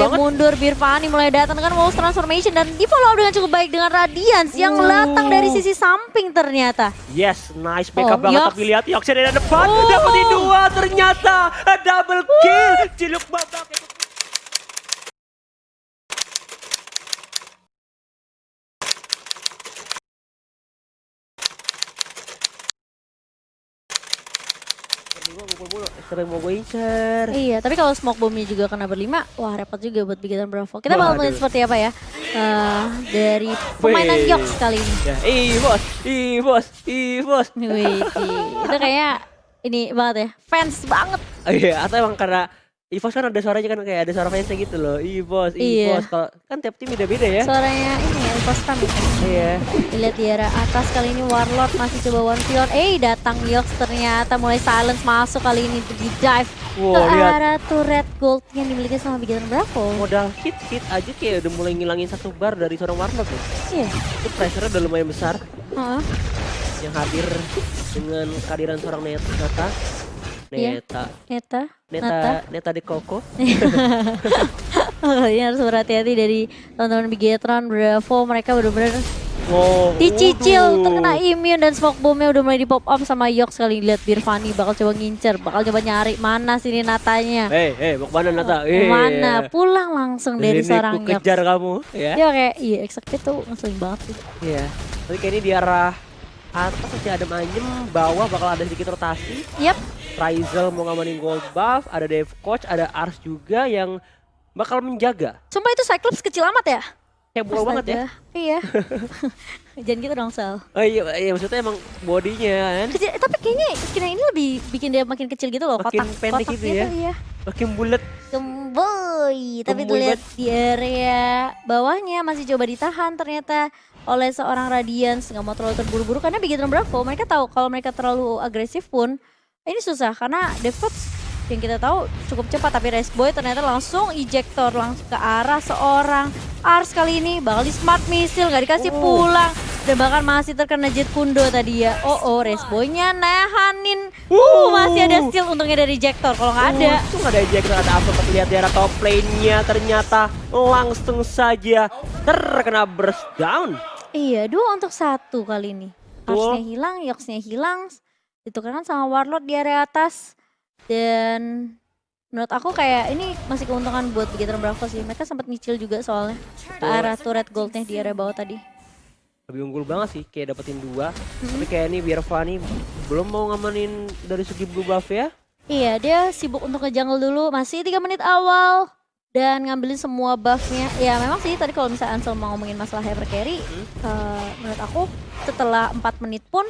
banget. mundur, Birvani mulai datang dengan Wolves Transformation dan di follow dengan cukup baik dengan Radiance yang datang dari sisi samping ternyata. Yes, nice backup Oh, banget Yox. tapi lihat Yox dari depan Oh. dapetin 2 ternyata double kill. Ciluk babak. Sering mau gue incer. Iya, tapi kalau smoke bombnya juga kena berlima, wah repot juga buat Bigitan Bravo. Kita bakal melihat Waduh. seperti apa ya dari permainan Wih. Yox kali ini. Ya, bos. Wih, itu kayaknya ini banget ya, fans banget. Iya, atau emang karena EVOS kan ada suaranya kan kayak ada suara fansnya gitu loh. EVOS. Iya. Kalau kan tiap tim beda-beda ya. Suaranya ini ya, Impostam ya. Iya. Lihat di arah atas kali ini Warlord masih coba one kill. Datang Yox ternyata mulai silence masuk kali ini di dive Wow, ke lihat. arah turret gold yang dimiliki sama Bigitan Bravo. Modal hit aja kayak udah mulai ngilangin 1 bar dari seorang Warlock nih. Iya. Itu pressure-nya udah lumayan besar Heeh. yang hadir dengan kehadiran seorang Neta. Iya. Neta de Coco. Kalian harus berhati-hati dari teman-teman Bigetron Bravo, mereka benar-benar Wow. dicicil, waduh. terkena immune dan smoke bombnya udah mulai di pop up sama Yox kali. Lihat Birvani bakal coba ngincer, bakal coba nyari mana sini Natanya. Mau kemana Nata? Mana? Pulang langsung dari Ini seorang ku Yox. kejar kamu, ya. Dia kayak, iya exactly tuh ngeselin banget sih. Iya. Tapi kayak ini di arah atas aja ada Anyem, bawah bakal ada sedikit rotasi. Yap, Raizel mau ngamanin gold buff, ada Dev Coach, ada Ars juga yang bakal menjaga. sumpah itu Cyclops kecil amat ya. Kayak bola banget ya. Astaga. Iya. Jangan gitu dong Sal. Oh iya maksudnya emang bodinya kan. Kecil, tapi kayaknya skin yang ini lebih bikin dia makin kecil gitu loh, Makin kotak, pendek kotak gitu ya. Iya. Makin bulat. Gemboy, tapi Gemboy lihat di area bawahnya masih coba ditahan ternyata oleh seorang Radiance. Nggak mau terlalu terburu-buru karena Bigetron Bravo mereka tahu kalau mereka terlalu agresif pun ini susah karena Devox yang kita tahu cukup cepat, tapi Resboy ternyata langsung ejector langsung ke arah seorang Ars kali ini bakal di smart missile, nggak dikasih pulang dan bahkan masih terkena jet kundo tadi ya. Resboynya nahanin. Masih ada steal untungnya dari ejector, kalau nggak ada. Itu nggak ada ejector, ada apa terlihat di arah top lane-nya ternyata langsung saja terkena burst down. Iya, 2 untuk 1 kali ini. Betul. Arsnya hilang, Yoxnya hilang. Ditukarkan sama Warlord di area atas. Dan menurut aku kayak ini masih keuntungan buat Bigetron Bravo sih. Mereka sempat nyicil juga soalnya ke arah turret goldnya di area bawah tadi. Lebih unggul banget sih, kayak dapetin 2. Tapi kayak ini Birvani belum mau ngamanin dari segi blue buff ya. Iya, dia sibuk untuk nge-jungle dulu. Masih 3 menit awal. Dan ngambilin semua buffnya. Ya memang sih tadi kalau misalnya Ansel mau ngomongin masalah hyper carry. Menurut aku setelah 4 menit pun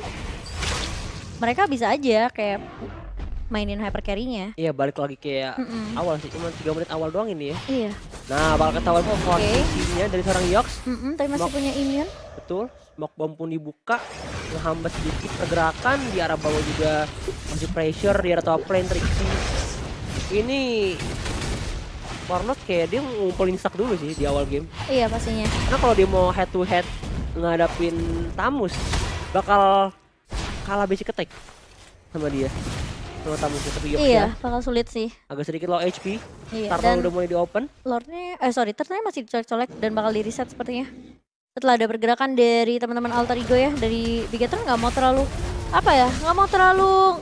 mereka bisa aja kayak mainin hyper carry-nya. Iya balik lagi kayak awal sih, cuma 3 menit awal doang ini ya. Iya. Nah bakal ketahuan posisinya dari seorang Yox. Tapi masih punya immune. Betul, smoke bomb pun dibuka, ngehambat sedikit pergerakan di arah bawah juga masih pressure di arah top lane Trixie. Ini Warlord kayak dia ngumpulin stack dulu sih di awal game. Iya pastinya. Karena kalau dia mau head to head ngadapin Tamus bakal kalah basic attack sama dia. Sama Tamusnya, tapi Yox Iya, ya bakal sulit sih. agak sedikit low HP. Iya, Turtle dan udah mulai di open. Lordnya, turretnya masih dicolek-colek dan bakal di reset sepertinya. Setelah ada pergerakan dari teman-teman Alter Ego ya, dari Bigetron nggak mau terlalu nggak mau terlalu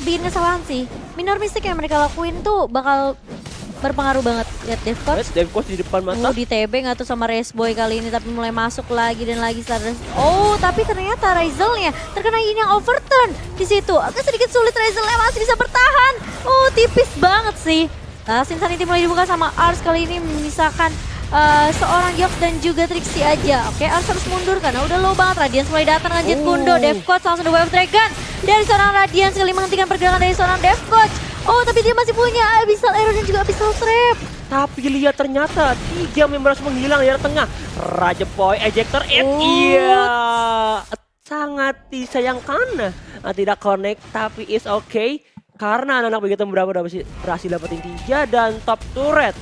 bikin kesalahan sih. Minor mistake yang mereka lakuin tuh bakal berpengaruh banget. Lihat Dev Coach. Dev Coach di depan mata. Di TB nggak tuh sama Resboy kali ini, tapi mulai masuk lagi dan lagi tapi ternyata Raizelnya terkena ini yang overturn di situ. Agak sedikit sulit, Raizelnya masih bisa bertahan. Tipis banget sih. Insanity mulai dibuka sama Ars kali ini menyisakan seorang Yox dan juga Trixie aja. Oke, Ars harus mundur karena udah low banget. Radiance mulai datang dengan jet kundo. Dev Coach langsung di wave dragon dari seorang Radiance kali menghentikan pergerakan dari seorang Dev Coach. Tapi dia masih punya Abyssal Arrow dan juga Abyssal Trap. Tapi lihat ternyata 3 member harus menghilang di arah tengah. Raja Boy ejector iya. Sangat disayangkan. Tidak connect tapi is okay. Karena anak-anak begitu berapa berhasil dapetin 3 dan top turret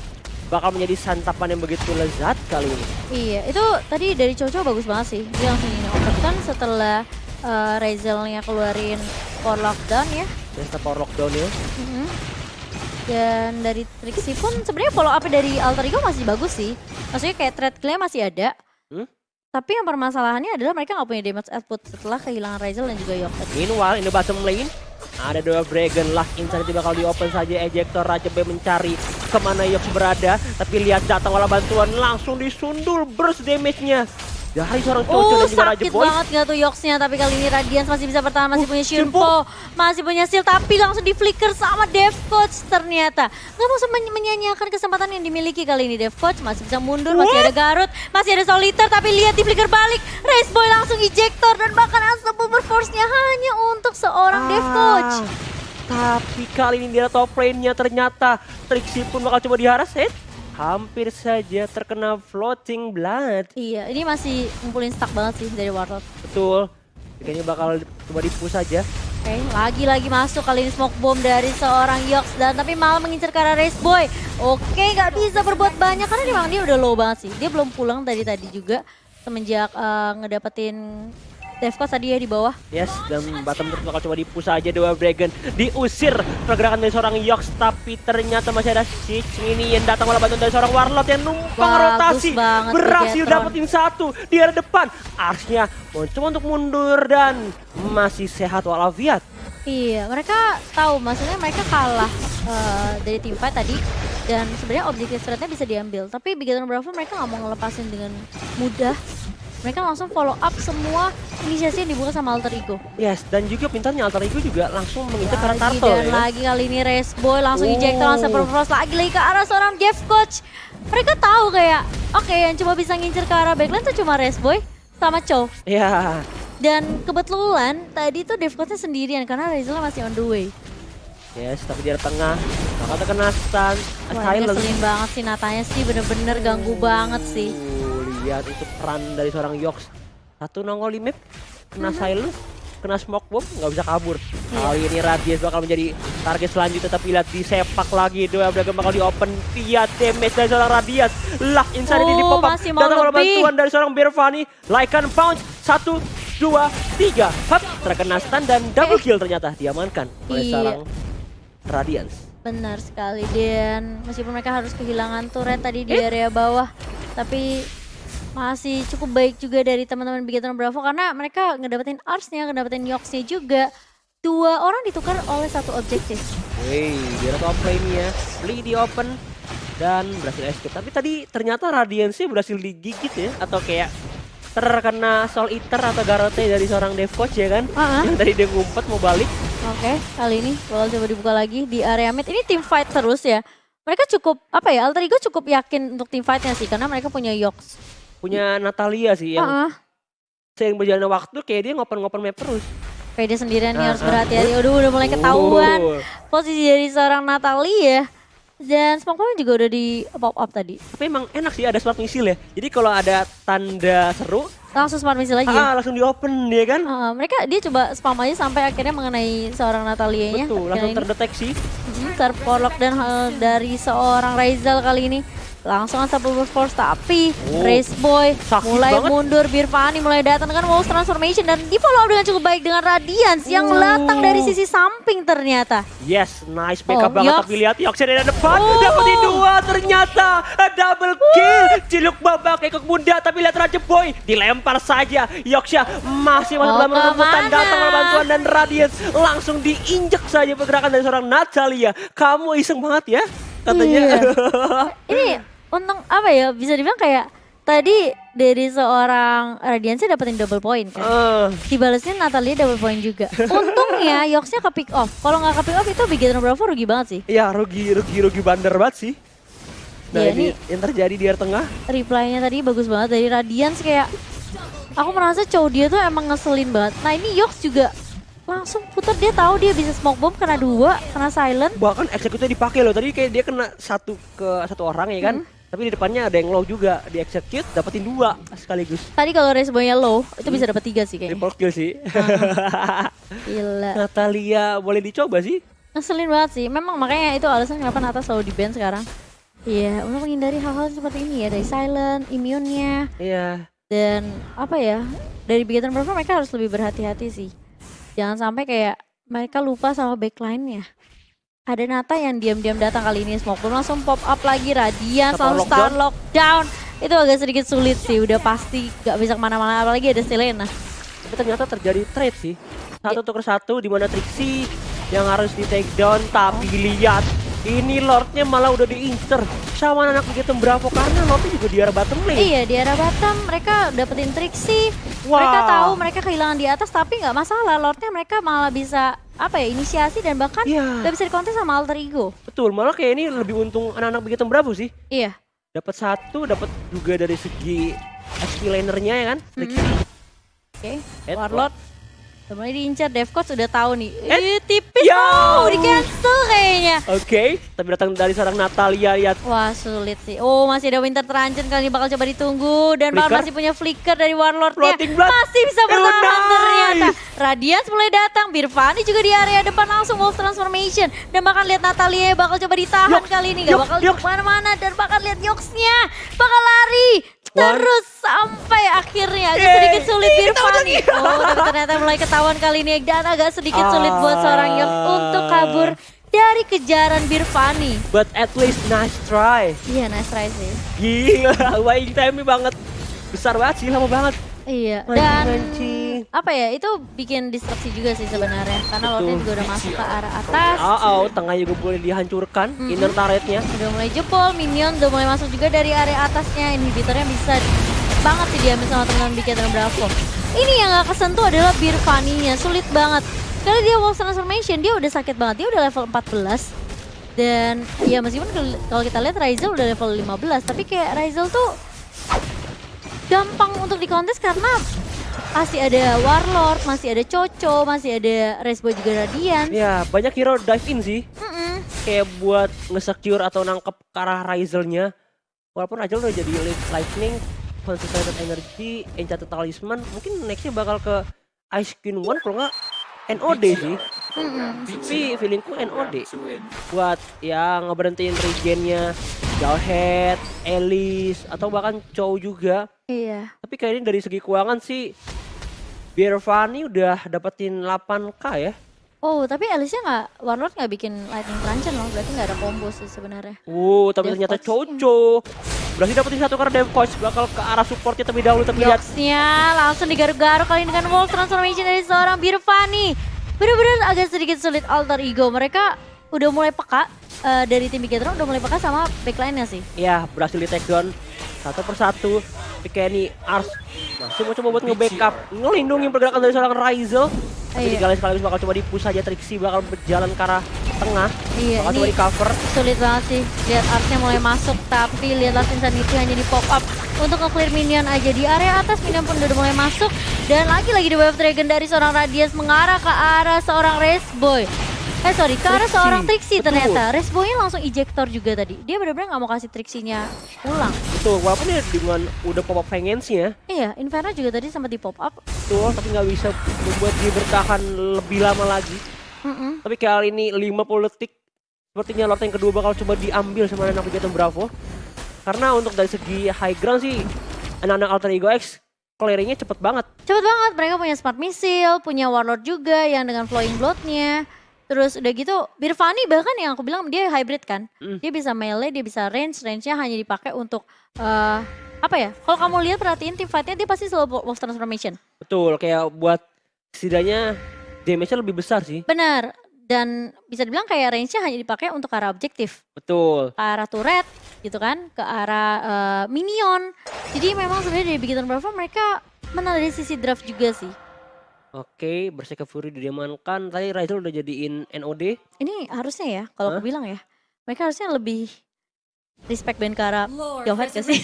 bakal menjadi santapan yang begitu lezat kali ini. Iya, itu tadi dari Coco bagus banget sih. Dia langsung ini overturn setelah Raizelnya keluarin power lockdown ya. Power lockdown ya. Dan dari Trixie pun sebenarnya follow up dari Alter Ego masih bagus sih. Maksudnya kayak trade kill masih ada. Hmm? Tapi yang permasalahannya adalah mereka nggak punya damage output setelah kehilangan Ryzel dan juga Yoked. Meanwhile, in the bottom lane, ada dua Dragon Last Insanity bakal di open saja. Ejector Raja B mencari kemana Yox berada. Tapi lihat datang wala bantuan langsung disundul burst damage-nya. Dari seorang Coco dan juga Raja Sakit Boy. banget gak tuh Yoksnya, tapi kali ini Radiance masih bisa bertahan, masih punya Shinpo, masih punya Seal, tapi langsung di flicker sama Dev Coach ternyata. Gak mau menyanyiakan kesempatan yang dimiliki kali ini Dev Coach, masih bisa mundur, masih ada Garut, masih ada Solitaire, tapi lihat di flicker balik, Race Boy langsung ejector dan bahkan Unstoppable Force-nya hanya untuk seorang Dev Coach. Tapi kali ini dia top lane-nya ternyata Trixie pun bakal coba diharas, hampir saja terkena floating blood. Iya, ini masih ngumpulin stack banget sih dari Warlord. Betul. Kayaknya bakal coba di-push saja. Oke, lagi-lagi masuk kali ini smoke bomb dari seorang Yox dan tapi malah mengincar ke arah Race Boy. Oke, nggak bisa berbuat banyak karena memang dia udah low banget sih. Dia belum pulang tadi juga semenjak ngedapetin Dev Coach tadi ya di bawah. Yes, dan bottom terus bakal coba di-push aja dua Dragon. Diusir pergerakan dari seorang Yox, tapi ternyata masih ada Six ini yang datang malah bantuan dari seorang Warlord yang numpang rotasi. Berhasil dapetin satu di arah depan. Arsnya mencoba untuk mundur dan masih sehat walafiat. Iya, mereka tahu maksudnya mereka kalah dari teamfight tadi. Dan sebenarnya objektif threat-nya bisa diambil. Tapi Bigoton Bravo mereka nggak mau ngelepasin dengan mudah. Mereka langsung follow up semua inisiasi yang dibuka sama Alter Ego. Yes, dan juga pintarnya Alter Ego juga langsung mengincar ke arah Lagi Turtle. dan lagi kali ini Race Boy langsung ejector langsung Frost lagi ke arah seorang Dev Coach. Mereka tahu kayak, oke, yang cuma bisa ngincer ke arah backline tuh cuma Race Boy sama Chow. Iya. Dan kebetulan tadi tuh Dev Coach-nya sendirian karena Razel masih on the way. Yes, tapi di arah tengah bakal terkena stun. Wah, ngeselin banget sih Natanya sih, bener-bener ganggu banget sih. Lihat itu peran dari seorang Yox. Satu nongol di map, kena silence, kena smoke bomb, nggak bisa kabur. Kali ini Radiance bakal menjadi target selanjutnya, tapi lihat disepak lagi. Dua Dragon bakal di open. Lihat damage dari seorang Radiance. Luck Insanity di pop up. Datang oleh bantuan dari seorang Birvani. Lycan Pounce. 1, 2, 3. Hap, terkena stun dan double kill ternyata diamankan oleh seorang Radiance. Benar sekali, dan meskipun mereka harus kehilangan turret tadi di area bawah, tapi masih cukup baik juga dari teman-teman Bigoton Bravo karena mereka ngedapetin Ars-nya, ngedapetin Yox-nya juga. Dua orang ditukar oleh satu objektif. Wey, dia top lane-nya, beli di open dan berhasil escape. Tapi tadi ternyata Radiance berhasil digigit ya, atau kayak terkena Soul Eater atau Garote dari seorang Dev Coach ya kan? Yang tadi dia ngumpet mau balik. Oke, kali ini bakal coba dibuka lagi di area mid. Ini team fight terus ya. Mereka cukup, apa ya, Alter Ego cukup yakin untuk team fight-nya sih karena mereka punya Yox. Punya Natalia sih yang sering berjalannya waktu kayak dia ngopen-ngopen map terus. Kayak dia sendirian nih harus berhati-hati. Udah mulai ketahuan posisi dari seorang Natalia. Dan smoke bomb juga udah di pop up tadi. Tapi emang enak sih ada smart missile ya. Jadi kalau ada tanda seru langsung smart missile lagi ya? langsung di open dia kan. Dia coba spam aja sampai akhirnya mengenai seorang Natalia-nya. Betul, langsung terdeteksi. Terpolok dan dari seorang Ryzel kali ini. Langsung Unstoppable Force, tapi Race Boy mulai mundur, Birvani mulai datang dengan Wolves Transformation dan di follow up dengan cukup baik dengan Radiance yang datang dari sisi samping ternyata. Yes, nice backup banget, tapi lihat Yoxnya dari depan, dapetin dua ternyata, double kill, ciluk babak Ekok Bunda, tapi lihat Raja Boy dilempar saja, Yoxnya masih dalam rebutan, datang oleh bantuan dan Radiance langsung diinjek saja pergerakan dari seorang Natalia. Kamu iseng banget ya, katanya. Ini untung apa ya, bisa dibilang kayak tadi dari seorang Radiance dapetin double point kan. Dibalesnya Natalia double point juga. Untungnya Yoxnya ke pick off. Kalau nggak ke pick off itu Bigoton Bravo rugi banget sih. Iya, rugi bandar banget sih. Nah ini yang terjadi di area tengah. Reply-nya tadi bagus banget dari Radiance, kayak aku merasa Chow dia tuh emang ngeselin banget. Nah ini Yox juga langsung putar, dia tahu dia bisa smoke bomb, kena dua, kena silent. Bahkan execute dipake loh, tadi kayak dia kena satu orang ya kan. Tapi di depannya ada yang low juga, di execute dapetin dua sekaligus. Tadi kalau Race Boy-nya low, itu bisa dapet 3 sih kayaknya. Triple kill sih. Gila. Natalia boleh dicoba sih. Ngeselin banget sih, memang makanya itu alasan kenapa Nata selalu di ban sekarang. Iya, untuk menghindari hal-hal seperti ini ya, dari silent, immune-nya. Iya. Dan apa ya, dari Bigoton Bravo mereka harus lebih berhati-hati sih. Jangan sampai kayak mereka lupa sama backline-nya. Ada Nata yang diam-diam datang kali ini. Smoke Bomb langsung pop up lagi. Radiant Star langsung Star Lockdown. Itu agak sedikit sulit sih. Udah pasti gak bisa kemana-mana. Apalagi ada Selena. Tapi ternyata terjadi trade sih. Satu tuker satu di mana Trixie yang harus di take down. Tapi lihat, ini Lordnya malah udah diincer sama anak begitu Bravo karena Lordnya juga di arah bottom lane. Iya, di arah bottom mereka dapetin Trixie. Mereka tahu mereka kehilangan di atas tapi nggak masalah. Lordnya mereka malah bisa apa ya, inisiasi dan bahkan nggak bisa dikontes sama alter ego. Betul, malah kayak ini lebih untung anak-anak begitu Bravo sih. Iya. Dapat satu, dapat juga dari segi SP lanernya ya kan. Oke, Warlord udah mulai diincar. Devcoach udah tahu nih. Tipis di cancel kayaknya. Oke, tapi datang dari seorang Natalia, lihat. Wah, sulit sih. Oh, masih ada Winter Tranchen kali ini bakal coba ditunggu. Dan masih punya flicker dari Warlord-nya. Masih bisa bertahan ternyata. Radiance mulai datang. Birvani juga di area depan langsung Wolf Transformation. Dan bahkan lihat Natalia bakal coba ditahan kali ini. Gak bakal kemana-mana. Dan bahkan lihat Yox-nya bakal lari. Terus sampai akhirnya agak sedikit sulit Birvani. Oh, tapi ternyata mulai ketahuan kali ini. Dan agak sedikit sulit buat seorang Yox untuk kabur dari kejaran Birvani. But at least nice try. Iya, nice try sih. Gila, waiting time banget. Besar banget sih, lama banget. Iya, dan apa ya, itu bikin distraksi juga sih sebenarnya. Karena Lordnya juga udah masuk ke arah atas. Tengah juga boleh dihancurkan, inner turretnya. Udah mulai jebol, minion udah mulai masuk juga dari area atasnya. Inhibitornya bisa banget sih diambil sama teman-teman Big Cat Bravo. Ini yang gak kesentuh adalah Birvani-nya, sulit banget. Karena dia Wolf Transformation, dia udah sakit banget, dia udah level 14. Dan ya meskipun kalau kita lihat Ryzel udah level 15, tapi kayak Ryzel tuh gampang untuk dikontes karena masih ada Warlord, masih ada Choco, masih ada Resbo juga Radiant. Ya, banyak hero dive in sih. Kayak buat nge-secure atau nangkep ke arah Ryzel-nya. Walaupun Ryzel udah jadi Lightning, Concentrated Energy, Enchanted Talisman, mungkin nextnya bakal ke Ice Queen 1 kalau nggak NOD sih. Tapi feelingku NOD buat ya ngeberhentiin regennya Jawhead, Elise, atau bahkan Chow juga. Iya. Tapi kayak ini dari segi keuangan sih Birvani udah dapetin 8k ya. Oh, tapi Elise-nya Warlord nggak bikin Lightning Tranchen loh, berarti nggak ada combo sih sebenarnya. Tapi ternyata Choco berarti dapetin satu karena Devcoach bakal ke arah supportnya terlebih dahulu. Tapi lihat langsung digaruk-garuk kali ini dengan Wolf Transformation dari seorang Birvani. Bener-bener agak sedikit sulit alter ego. Mereka udah mulai peka dari tim Bigetron, udah mulai peka sama backline-nya sih. Ya, berhasil di take down satu persatu. Tapi kayak ini Ars masih mau coba buat nge-backup, ngelindungin pergerakan dari seorang Ryzel. Tapi sekaligus bakal coba di-push aja. Trixie bakal berjalan ke arah tengah. Bakal coba di cover. Sulit banget sih. Lihat Arsnya mulai masuk, tapi lihat Last Insanity hanya di pop up untuk nge-clear minion aja di area atas. Minion pun udah mulai masuk. Dan lagi-lagi di Wave Dragon dari seorang Radiance mengarah ke arah seorang Raceboy. Ke arah seorang Trixie ternyata. Raceboy-nya langsung ejector juga tadi. Dia benar-benar nggak mau kasih Trixie-nya pulang. Betul, walaupun dia dengan udah pop up Vengeance-nya. Iya, Inferno juga tadi sempat di pop up. Betul, tapi nggak bisa membuat dia bertahan lebih lama lagi. Tapi kali ini 50 detik. Sepertinya Lord yang kedua bakal coba diambil sama anak Bigetron Bravo. Karena untuk dari segi high ground sih, anak-anak Alter Ego X clearingnya cepet banget. Cepet banget, mereka punya Smart Missile, punya Warlord juga yang dengan Flowing Blood-nya. Terus udah gitu, Birvani bahkan yang aku bilang dia hybrid kan. Dia bisa melee, dia bisa range-nya hanya dipakai untuk apa ya? Kalau kamu lihat perhatiin tim fight-nya dia pasti selalu Wolf Transformation. Betul, kayak buat setidaknya damage-nya lebih besar sih. Benar, dan bisa dibilang kayak range-nya hanya dipakai untuk ke arah objektif. Betul. Ke arah turret gitu kan, ke arah minion. Jadi memang sebenarnya dari Bigetron Bravo mereka menang dari sisi draft juga sih. Oke, Berserker Fury diamankan. Tadi Ryzel udah jadiin NOD. Ini harusnya ya, kalau aku bilang ya. Mereka harusnya lebih respect band ke arah Jawhead gak sih?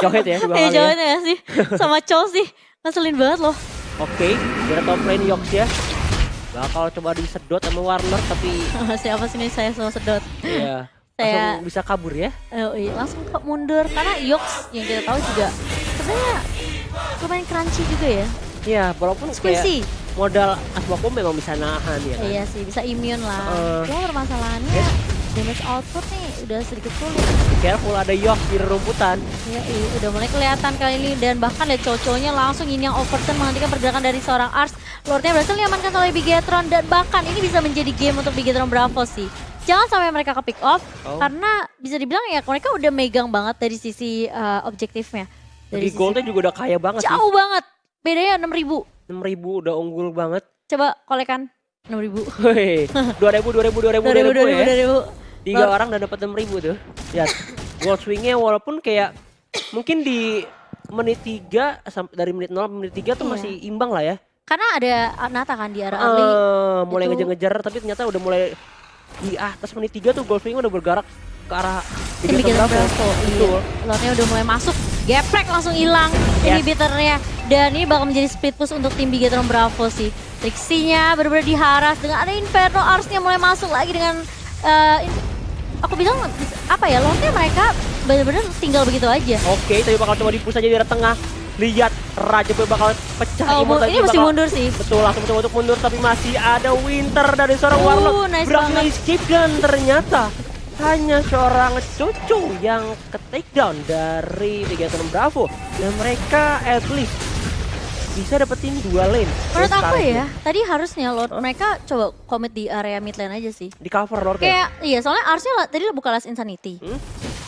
Jawhead ya? Jawhead ya sih? Sama Chow sih. Ngeselin banget loh. Oke, dari top lane Yox ya. Bakal coba disedot sama Warlord tapi... Siapa sih nih saya sama sedot? Iya, langsung bisa kabur ya. Iya, langsung mundur. Karena Yox yang kita tahu juga sebenarnya lumayan crunchy juga ya. Iya, walaupun kayak modal Aswako memang bisa nahan ya kan? Iya sih, bisa immune lah. Cuma permasalahannya damage output nih udah sedikit sulit. Careful, ada Yox di rumputan. Iya, udah mulai kelihatan kali ini. Dan bahkan ya Choco-nya langsung ini yang overturn menghentikan pergerakan dari seorang Ars. Lordnya berhasil diamankan oleh Bigetron. Dan bahkan ini bisa menjadi game untuk Bigetron Bravo sih. jangan sampai mereka ke pick off. Oh. Karena bisa dibilang ya mereka udah megang banget dari sisi objektifnya. Dari goldnya juga udah kaya banget sih. Jauh banget, bedanya 6.000. 6.000 udah unggul banget. Coba kolekan 6.000. Wih, 2.000 2000. 3 orang udah dapat 6.000 tuh. Lihat, gold swingnya walaupun kayak mungkin di menit 3 sampai dari menit 0 sampai menit 3 tuh Iya. masih imbang lah ya. Karena ada Nata kan di arah early. Mulai Itu. ngejar-ngejar tapi ternyata udah mulai di atas menit 3 tuh gold swingnya udah bergerak ke arah Tim bikin Bravo. Betul. Lotnya udah mulai masuk. Geprek langsung hilang Yes. inhibitornya. Dan ini bakal menjadi split push untuk tim Bigetron Bravo sih. Trixie-nya benar-benar diharas dengan ada Inferno Ars-nya mulai masuk lagi dengan aku bilang apa ya, lotnya mereka benar-benar tinggal begitu aja. Oke, tapi bakal coba di-push aja di arah tengah. Lihat Raja Boy bakal pecah. Oh, Immortal ini mesti bakal- mundur sih. Betul, langsung mencoba untuk mundur tapi masih ada Winter dari seorang Warlock. Nice Berhasil banget. escape dan ternyata hanya seorang cucu yang ke takedown dari Bigetron Bravo. Dan mereka at least bisa dapetin 2 lane. Menurut Terus aku tarik ya, tadi harusnya Lord mereka coba commit di area mid lane aja sih. di cover Lord ya. Kayak iya, soalnya Arsnya tadi buka Last Insanity.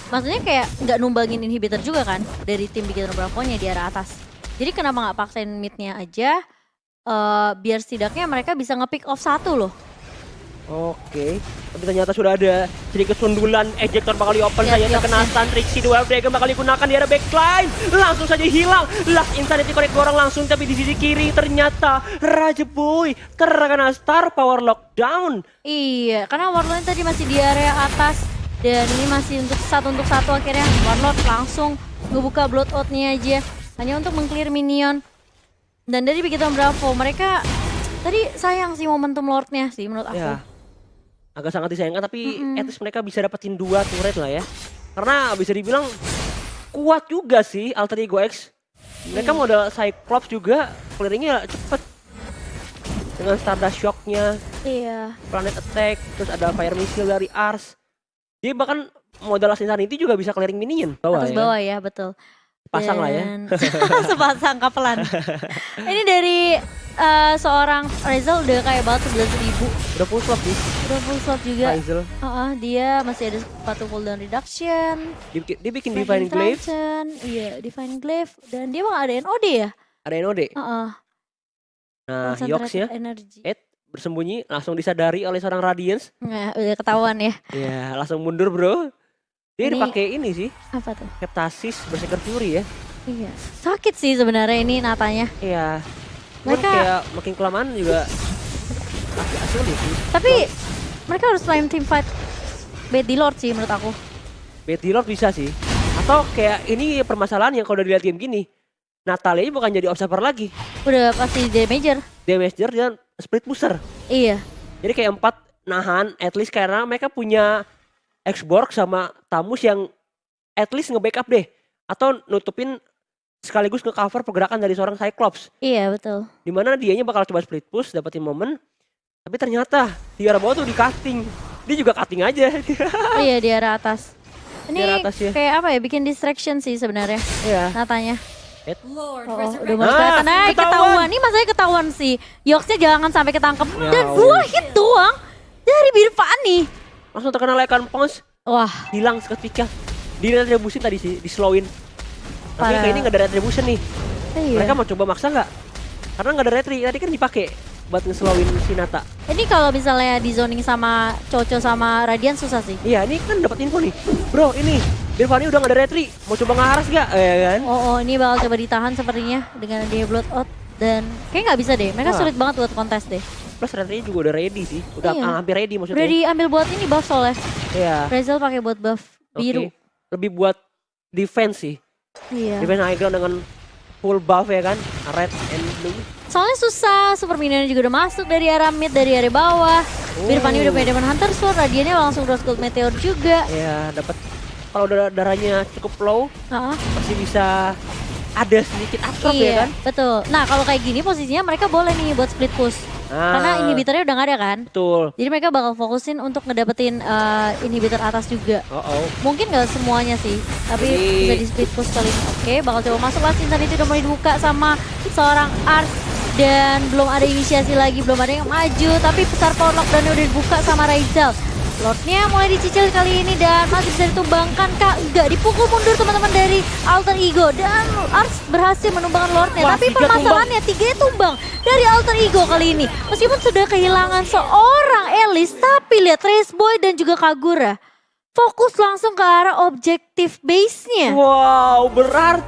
Maksudnya kayak nggak numbangin inhibitor juga kan dari tim Bigetron Bravo-nya di arah atas. Jadi kenapa nggak paksain mid-nya aja, biar setidaknya mereka bisa nge-pick off satu loh. Oke, tapi ternyata sudah ada sedikit sundulan. Ejector bakal di-open Lihat saja, terkena Yoxnya. stun. Trixie Dual Dragon bakal digunakan di arah backline. Langsung saja hilang. Last Insanity connect orang langsung, tapi di sisi kiri ternyata Raja Boy terkena Star Power Lockdown. Iya, karena Warlord tadi masih di area atas dan ini masih untuk satu akhirnya Warlord langsung ngebuka bloodout-nya aja hanya untuk meng-clear minion. Dan dari Bigetron Bravo mereka tadi sayang sih momentum Lord-nya sih menurut aku. Ya, agak sangat disayangkan tapi at least mereka bisa dapetin 2 turret lah ya. Karena bisa dibilang kuat juga sih Alter Ego X. Mereka modal Cyclops juga, clearingnya cepet. Dengan Stardust Shock-nya, Iya. Planet Attack, terus ada Fire Missile dari Ars. Jadi bahkan modal Insanity juga bisa clearing minion. Atas ya. bawah ya, betul. Pasang lah ya. Dan- Sepasang kapelan. Ini dari seorang Rizal udah kayak banget 11.000. Udah full swap sih, Udah full slot juga. Faisal. Dia masih ada sepatu cooldown reduction. Dia bikin Divine Glaive, Titan, iya, Divine Glaive. Dan dia malah ada NOD ya? ada NOD. Nah, Concentrated Yox-nya energy. bersembunyi, langsung disadari oleh seorang Radiance. Nah, udah ketahuan ya. Ya, langsung mundur bro. Dia Ini- dipakai ini sih, Apa tuh? Heptasis Berserker Fury ya. Iya. Sakit sih sebenarnya ini natanya. Iya. Cuman Mereka- kayak makin kelamaan juga agak sulit sih. Tapi mereka harus lain team fight Betty Lord sih menurut aku. Betty Lord bisa sih. Atau kayak ini permasalahan yang kalau udah dilihat game gini. Natalia bukan jadi observer lagi. Udah pasti damager. Damager dan split pusher. Iya. Jadi kayak 4 nahan at least karena mereka punya Xborg sama Tamus yang at least nge-backup deh. Atau nutupin sekaligus nge-cover pergerakan dari seorang Cyclops. Iya betul. Dimana dianya bakal coba split push, dapetin momen. Tapi ternyata di arah bawah tuh di cutting. Dia juga cutting aja. Iya di arah atas. Ini Di arah atas ya. kayak apa ya, bikin distraction sih sebenarnya Iya. natanya. Lord Oh, Resurrection. udah mulai kelihatan. Nah, ketahuan. ketahuan. Ini masalahnya ketahuan sih. Yoxnya jangan sampai ketangkep. Ya Dan Allah. 2 hit doang dari Birvani. Langsung terkena Lycan Pons. Wah, Hilang seketika. Di retribution tadi sih, di slowin. Tapi Parah. kayak ini gak ada retribution nih. iya. Mereka mau coba maksa nggak? Karena nggak ada retri. Tadi kan dipakai buat nge-slowin si Nata. Ini kalau misalnya di zoning sama Coco sama Radian susah sih. Iya, ini kan dapat info nih. Bro, ini Birvani udah gak ada retri. Mau coba ngeharas gak? Ya kan? Oh, ini bakal coba ditahan sepertinya dengan dia blood out. Dan kayak nggak bisa deh. Mereka Wah. sulit banget buat kontes deh. Plus retrinya juga udah ready sih. Udah Iya. hampir ready maksudnya. Udah diambil buat ini buff soalnya. Iya. Rizal pakai buat buff biru. Oke. Lebih buat defense sih. Iya. Defense high ground dengan full buff ya kan. Red and blue. Soalnya susah, super minionnya juga udah masuk dari arah mid, dari area bawah. Birvani udah punya Demon Hunter Sword, Radiannya langsung Rose Gold Meteor juga. Ya, dapat kalau darahnya cukup low Heeh. masih bisa ada sedikit absorb ya Iya, kan. betul. Nah, kalau kayak gini posisinya mereka boleh nih buat split push. Karena inhibitornya udah nggak ada kan. betul. Jadi mereka bakal fokusin untuk ngedapetin inhibitor atas juga. Oh. Mungkin nggak semuanya sih, tapi Jadi- bisa di split push kali ini. Oke, bakal coba masuk Last Insanity udah mulai dibuka sama seorang Ars. Dan belum ada inisiasi lagi, belum ada yang maju. Tapi besar power lockdown udah dibuka sama Rizal. Lordnya mulai dicicil kali ini dan masih bisa ditumbangkan kak. Enggak, dipukul mundur teman-teman dari Alter Ego. Dan Ars berhasil menumbangkan Lordnya. Wah, Tapi 3 permasalahannya 3 tumbang dari Alter Ego kali ini. Meskipun sudah kehilangan seorang Elis, tapi lihat Race Boy dan juga Kagura fokus langsung ke arah objektif base-nya. Wow, berarti